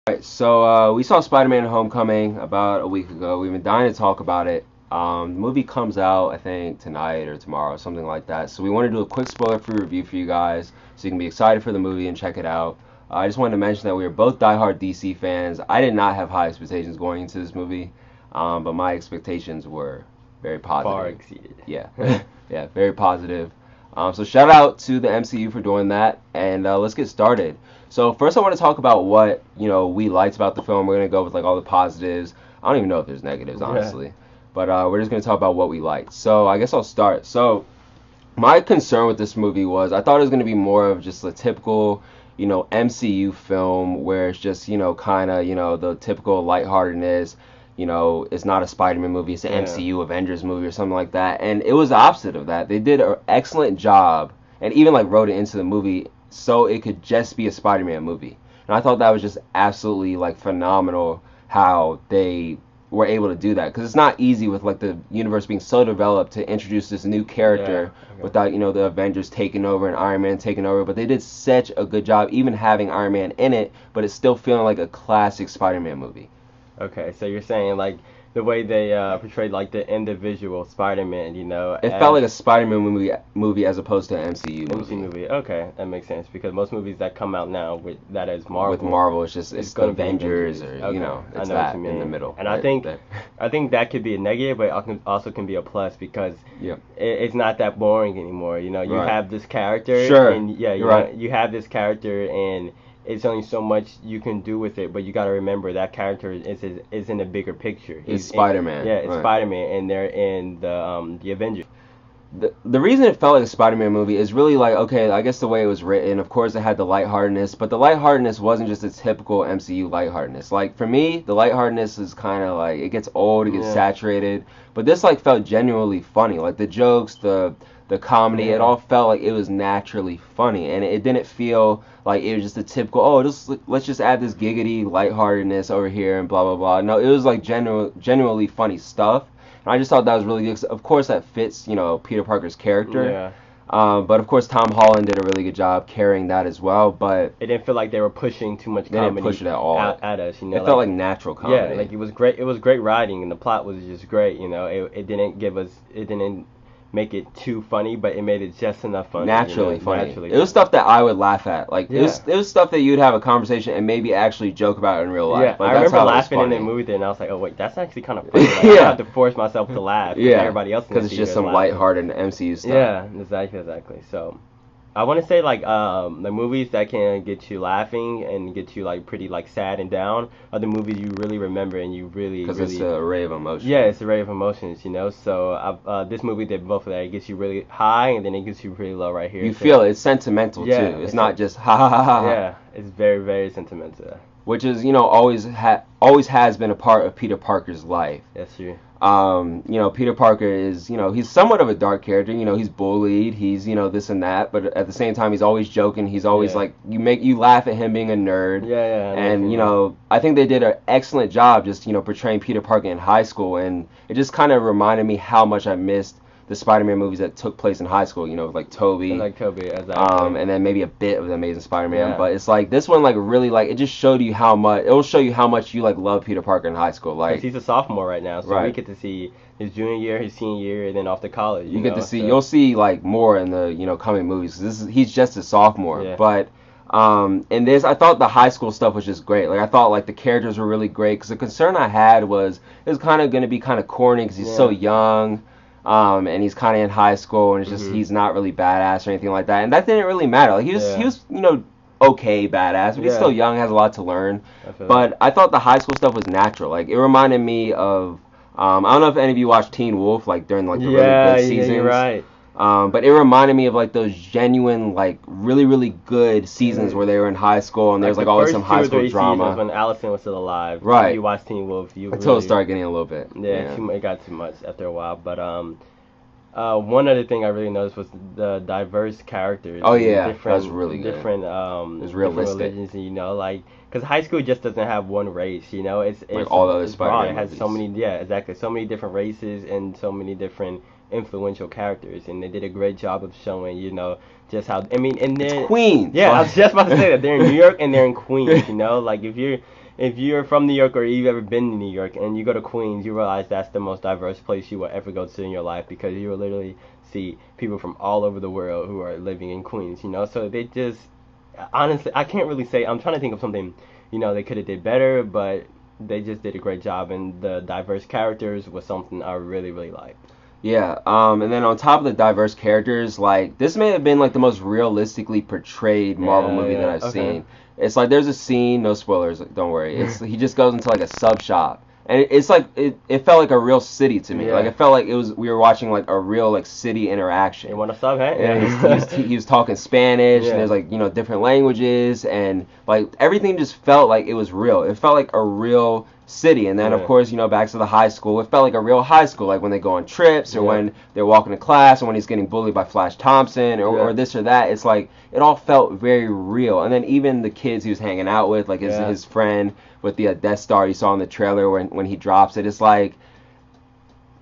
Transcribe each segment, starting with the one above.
Alright, so we saw Spider-Man Homecoming about a week ago. We've been dying to talk about it. The movie comes out, I think, tonight or tomorrow, something like that. So we want to do a quick spoiler-free review for you guys, so you can be excited for the movie and check it out. I just wanted to mention that we are both diehard DC fans. I did not have high expectations going into this movie, but my expectations were very Far positive. exceeded. Yeah, yeah, very positive. So shout out to the MCU for doing that, and let's get started. So first, I want to talk about what we liked about the film. We're gonna go with like all the positives. I don't even know if there's negatives, Yeah. honestly, but we're just gonna talk about what we liked. So I guess I'll start. So my concern with this movie was I thought it was gonna be more of just a typical, MCU film where it's just kind of the typical lightheartedness. It's not a Spider-Man movie, it's an Yeah. MCU Avengers movie or something like that. And it was the opposite of that. They did an excellent job and even like wrote it into the movie so it could just be a Spider-Man movie. And I thought that was just absolutely like phenomenal how they were able to do that because it's not easy with like the universe being so developed to introduce this new character Yeah. Okay. without the Avengers taking over and Iron Man taking over. But they did such a good job even having Iron Man in it, but it's still feeling like a classic Spider-Man movie. Okay, so you're saying like the way they portrayed like the individual Spider-Man, It as felt like a Spider-Man movie as opposed to an MCU MC movie. movie. Okay, that makes sense because most movies that come out now with that as With Marvel, Marvel, it's the gonna be Avengers or Okay, I it's know that what you in the mean. middle. And That- I think that could be a negative, but it also can be a plus because yeah. it's not that boring anymore. You Right. have this character, Sure, and yeah, you're right. you have this character, and it's only so much you can do with it. But you got to remember that character is in a bigger picture. It's Spider-Man. Yeah, it's right. Spider-Man, and they're in the Avengers. The reason it felt like a Spider-Man movie is really like, okay, I guess the way it was written, of course it had the lightheartedness, but the lightheartedness wasn't just a typical MCU lightheartedness. Like for me, the lightheartedness is kind of like it gets old, it gets Yeah. saturated, but this like felt genuinely funny. Like the jokes, the comedy, it Yeah. all felt like it was naturally funny, and it didn't feel like it was just a typical, oh, let's just add this giggity lightheartedness over here and blah blah blah. No, it was like genuinely funny stuff. And I just thought that was really good. 'Cause of course, that fits, Peter Parker's character. Yeah, But of course, Tom Holland did a really good job carrying that as well. But it didn't feel like they were pushing too much they didn't comedy push it at all. at us. It felt like natural comedy. yeah, like it was great. It was great writing, and the plot was just great. It didn't give us, it didn't make it too funny, but it made it just enough funny. Naturally funny. Naturally It was stuff that I would laugh at. Like Yeah. it was stuff that you'd have a conversation and maybe actually joke about in real life. Yeah, Like, I that's remember how it was laughing in funny. the movie theater, and I was like, "Oh wait, that's actually kind of funny." Like, Yeah. I have to force myself to laugh. Yeah, everybody else in the because it's theater just is some laughing. lighthearted MCU stuff. Yeah, exactly. So, I want to say like the movies that can get you laughing and get you like pretty like sad and down are the movies you really remember and you really Because really it's an array of emotions. yeah, it's a array of emotions, So this movie did both of that. It gets you really high and then it gets you really low right here. You So, feel it. It's sentimental Yeah, too. It's it's not just ha ha ha ha. yeah, it's very very sentimental. Which is always has been a part of Peter Parker's life. That's true. Peter Parker is he's somewhat of a dark character. He's bullied, he's this and that, but at the same time he's always joking. He's always Yeah. like you laugh at him being a nerd. Yeah. I And what I think they did an excellent job just portraying Peter Parker in high school, and it just kind of reminded me how much I missed the Spider-Man movies that took place in high school. With like Tobey. I like Toby exactly. And then maybe a bit of the Amazing Spider-Man, Yeah. but it's like this one, like really, like it just showed you how much. It will show you how much you like love Peter Parker in high school. 'Cause Like he's a sophomore right now, so we Right. get to see his junior year, his senior year, and then off to college. you get to see, so- you'll see like more in the coming movies. 'Cause he's just a sophomore, Yeah. but in this, I thought the high school stuff was just great. Like I thought like the characters were really great. Because the concern I had was it was kind of going to be kind of corny because he's so Yeah. young. And he's kind of in high school, and it's just Mhm. he's not really badass or anything like that. And that didn't really matter. Like he was Yeah. okay badass, but he's Yeah. still young, has a lot to learn. I feel But I thought the high school stuff was natural. Like it reminded me of I don't know if any of you watched Teen Wolf like during like the really good seasons. you're right. But it reminded me of like those genuine like really good seasons where they were in high school and there was like the always first some high 2 or school 3 drama seasons when Allison was still alive. Right. You watched Teen Wolf. You until really, it started getting a little bit. Yeah, it got too much after a while. But one other thing I really noticed was the diverse characters. Oh, and yeah, different, that's really good. Different was different realistic. religions, like because high school just doesn't have one race. It's all the other it's broad. Spider-Man It has so movies. many, yeah, exactly, so many different races and so many different influential characters, and they did a great job of showing, just how. I mean, and then Queens. yeah, I Like- was just about to say that they're in New York and they're in Queens. Like if you're if you're from New York or you've ever been to New York and you go to Queens, you realize that's the most diverse place you will ever go to in your life because you will literally see people from all over the world who are living in Queens, you know? So they just, honestly, I can't really say, I'm trying to think of something, you know, they could have did better, but they just did a great job, and the diverse characters was something I really, really liked. Yeah, and then on top of the diverse characters, like this may have been like the most realistically portrayed Marvel movie that I've Okay. seen. It's like there's a scene, no spoilers, don't worry. It's he just goes into like a sub shop, and it's like it felt like a real city to me. Yeah. Like it felt like it was we were watching like a real like city You interaction. want to sub, hey? And he was talking Spanish, Yeah. and there's like different languages, and like everything just felt like it was real. It felt like a real city. And then of Yeah. course back to the high school. It felt like a real high school, like when they go on trips or Yeah. when they're walking to class or when he's getting bullied by Flash Thompson or Yeah. this or that. It's like it all felt very real. And then even the kids he was hanging out with, like Yeah. his friend with the Death Star you saw in the trailer when he drops it, it's like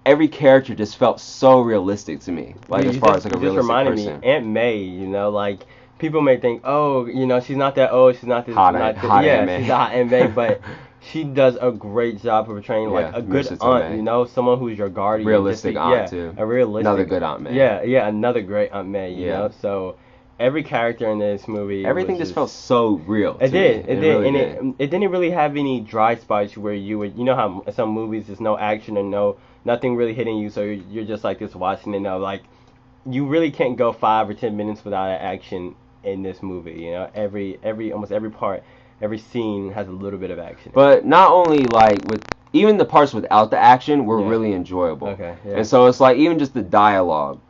every character just felt so realistic to me. Like You as far just, as like a you just realistic reminded person. me, Aunt May, you know, like people may think, oh, you know, she's not that old, she's not this, Hot not Aunt- this. hot Yeah, Aunt May. she's a hot Aunt May, but she does a great job of portraying like Yeah, a good Mrs. aunt, Tomei. you know, someone who's your guardian. Realistic just aunt, yeah, too. a realistic. Another good Aunt May. Yeah, another great Aunt May, you Yeah. know. So every character in this movie, Everything was just felt so real. It to did, me. it did, really and did. it didn't really have any dry spots where you would, you know how some movies there's no action and nothing really hitting you, so you're just like just watching it. Now, like you really can't go 5 or 10 minutes without an action in this movie. You know, almost every part, every scene has a little bit of action. But not only like with even the parts without the action were Yeah. really enjoyable. Okay, yeah. And so it's like even just the dialogue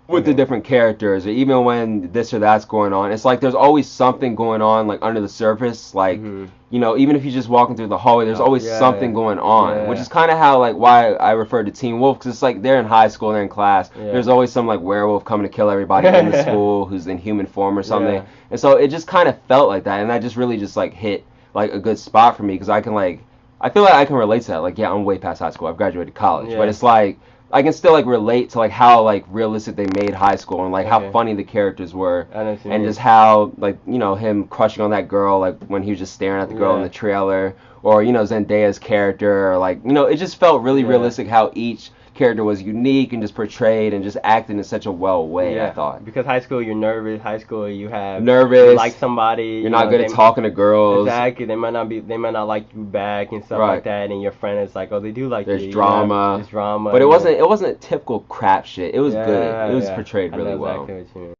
with the Okay. different characters, or even when this or that's going on, it's like there's always something going on like under the surface. Like Mhm. even if you're just walking through the hallway, there's Oh, always yeah, something yeah. going on, Yeah. which is kind of how like why I refer to Teen Wolf, because it's like they're in high school, they're in class. Yeah. There's always some like werewolf coming to kill everybody in the school who's in human form or something. Yeah. And so it just kind of felt like that, and that just really just like hit like a good spot for me because I feel like I can relate to that. Like, yeah, I'm way past high school. I've graduated college, Yeah. but it's like I can still like relate to like how like realistic they made high school and like how Okay. funny the characters were, I know what you and mean. just how like him crushing on that girl like when he was just staring at the girl in Yeah. the trailer, or Zendaya's character, or like it just felt really Yeah. realistic how each character was unique and just portrayed and just acted in such a well way. I thought because high school you're nervous. High school you have Nervous. You like somebody. you're not good at talking to girls. Exactly. They might not like you back and stuff Right. like that. And your friend is like, oh, they do like There's you. drama. There's drama. But yeah. it wasn't typical crap shit. It was good. It was Yeah. portrayed I know really well. exactly what you mean.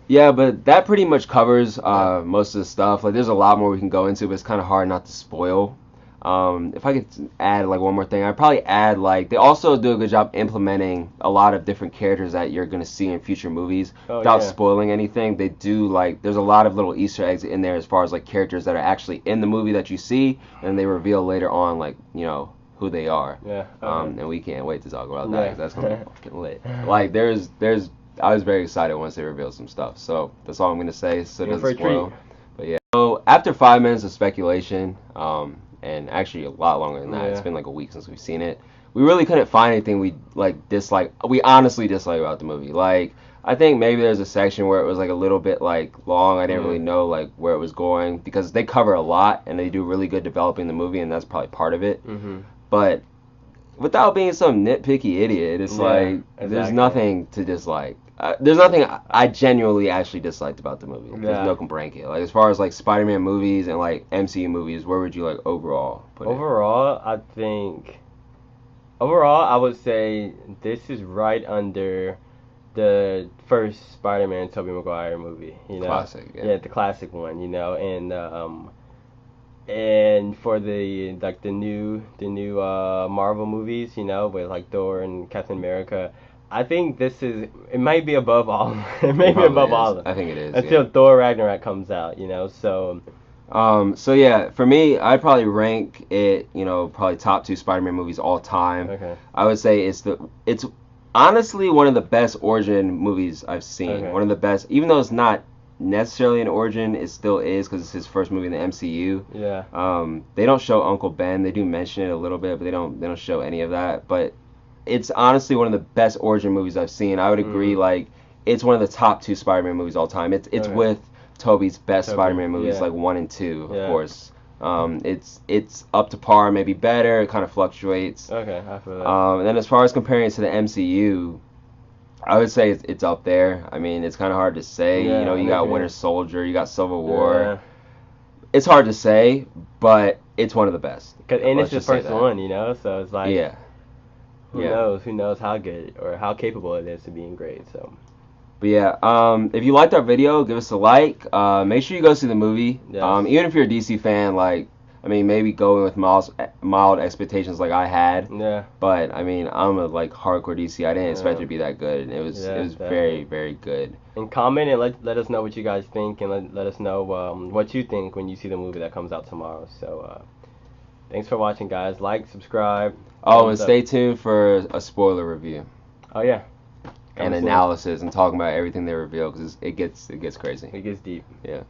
Yeah, but that pretty much covers most of the stuff. Like, there's a lot more we can go into, but it's kind of hard not to spoil. If I could add like one more thing, I'd probably add like they also do a good job implementing a lot of different characters that you're gonna see in future movies Oh, without yeah. spoiling anything. They do like there's a lot of little Easter eggs in there as far as like characters that are actually in the movie that you see, and they reveal later on like who they are. Yeah. And we can't wait to talk about that Yeah. 'cause that's gonna be fucking lit. Like there's I was very excited once they revealed some stuff. So that's all I'm gonna say. So it In for doesn't a treat. spoil. But yeah. So after 5 minutes of speculation, and actually a lot longer than that, it's Yeah. been like a week since we've seen it. We really couldn't find anything we like dislike. We honestly dislike about the movie. Like I think maybe there's a section where it was like a little bit like long. I didn't really know like where it was going because they cover a lot and they do really good developing the movie, and that's probably part of it. Mm-hmm. But without being some nitpicky idiot, it's Yeah, like there's exactly. nothing to dislike. There's nothing I genuinely actually disliked about the movie. There's Yeah. no complaint. Like as far as like Spider-Man movies and like MCU movies, where would you like overall put it? Overall, I would say this is right under the first Spider-Man Tobey Maguire movie. You know, Classic, yeah. the classic one. You know, and for the new Marvel movies, you know, with like Thor and Captain America, I think it might be above all. It may be Probably above is. all of them. I think it is. Until Yeah. Thor Ragnarok comes out, you know. So So yeah, for me, I'd probably rank it, probably top 2 Spider-Man movies all time. okay, I would say it's honestly one of the best origin movies I've seen. Okay. One of the best, even though it's not necessarily an origin, it still is because it's his first movie in the MCU. yeah, They don't show Uncle Ben. They do mention it a little bit, but they don't show any of that. But it's honestly one of the best origin movies I've seen. I would agree. Like it's one of the top 2 Spider-Man movies all time. It's Okay. with Tobey's best Tobey, Spider-Man movies, yeah. like 1 and 2, of Yeah. course. It's up to par, maybe better. It kind of fluctuates. Okay, I feel that. And then as far as comparing it to the MCU, I would say it's up there. I mean, it's kind of hard to say. Yeah, You know, you I got agree. Winter Soldier, you got Civil War. Yeah. It's hard to say, but it's one of the best. And Let's it's the just say first that. one, you know, so it's like, Yeah. who Yeah. knows? Who knows how good or how capable it is of being great, so. But yeah, if you liked our video, give us a like. Make sure you go see the movie. Yes. Even if you're a DC fan, like, I mean, maybe go in with mild expectations like I had. Yeah. But I mean, I'm a like hardcore DC. I didn't expect it Yeah. to be that good. And it was Yeah, very, definitely. very good. And comment and let us know what you guys think, and let us know what you think when you see the movie that comes out tomorrow. So, thanks for watching, guys. Like, subscribe. Oh, and thumbs up. stay tuned for a spoiler review Oh yeah. and Coming soon. analysis and talking about everything they reveal because it gets crazy. It gets deep. Yeah.